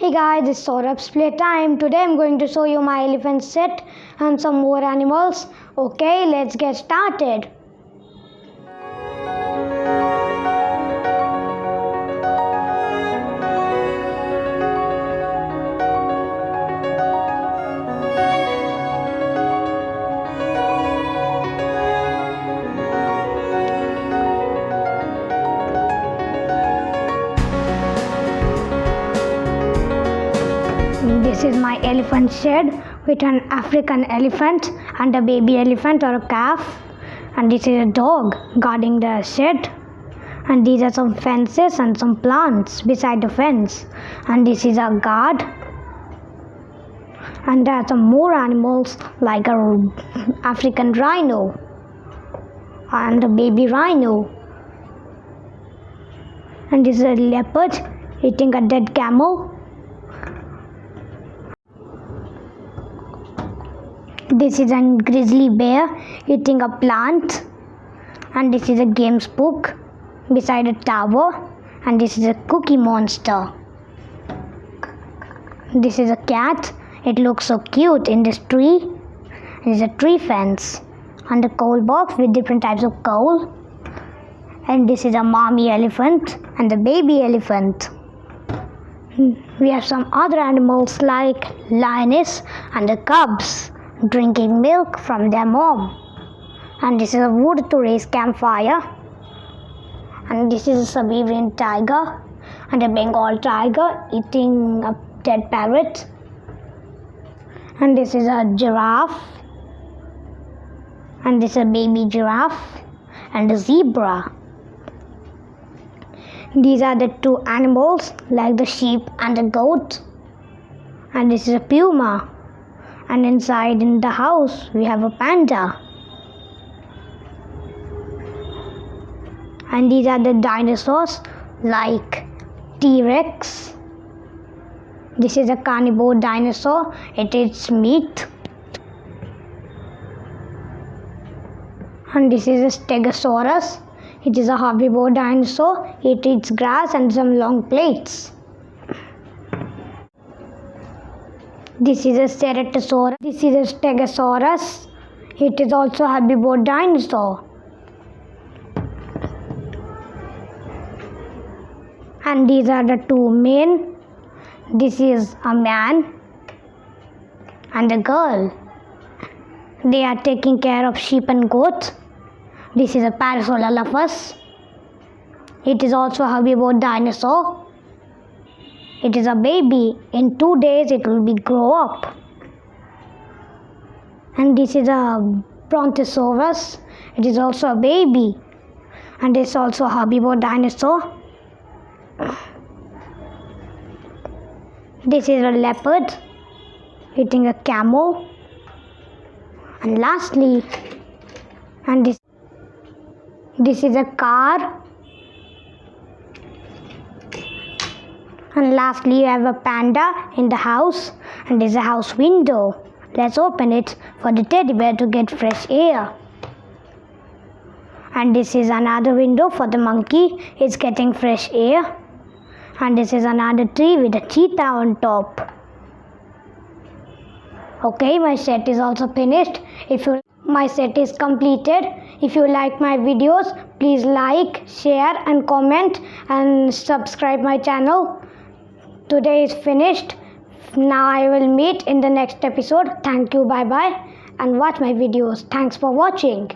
Hey guys, it's Saurav's playtime. Today I'm going to show you my elephant set and some more animals. Okay, let's get started. This is my elephant shed with an African elephant and a baby elephant or a calf. And this is a dog guarding the shed. And these are some fences and some plants beside the fence. And this is a guard. And there are some more animals like a African rhino and a baby rhino. And this is a leopard eating a dead camel. This is a grizzly bear eating a plant, and this is a games book beside a tower, and this is a cookie monster. This is a cat. It looks so cute in this tree. There's a tree fence and a coal box with different types of coal. And this is a mommy elephant and a baby elephant. We have some other animals like lioness and the cubs drinking milk from their mom. And this is a wood to raise campfire. And this is a Siberian tiger and a Bengal tiger eating a dead parrot. And this is a giraffe. And this is a baby giraffe and a zebra. These are the two animals like the sheep and the goat. And this is a puma. And inside in the house we have a panda. And these are the dinosaurs like T-Rex. This is a carnivore dinosaur. It eats meat. And this is a Stegosaurus. It is a herbivore dinosaur. It eats grass and some long plates. This is a Ceratosaurus. This is a Stegosaurus. It is also a herbivore dinosaur. And these are the two men. This is a man and a girl. They are taking care of sheep and goats. This is a Parasaurolophus. It is also a herbivore dinosaur. It is a baby. In 2 days it will be grow up. And this is a Brontosaurus. It is also a baby. And it's also a herbivore dinosaur. This is a leopard eating a camel. And lastly, this is a car. And lastly, you have a panda in the house, and there's a house window. Let's open it for the teddy bear to get fresh air. And this is another window for the monkey. It's getting fresh air. And this is another tree with a cheetah on top. Okay, my set is also finished. My set is completed. If you like my videos, please like, share and comment and subscribe my channel. Today is finished. Now I will meet in the next episode. Thank you, bye bye, and watch my videos. Thanks for watching.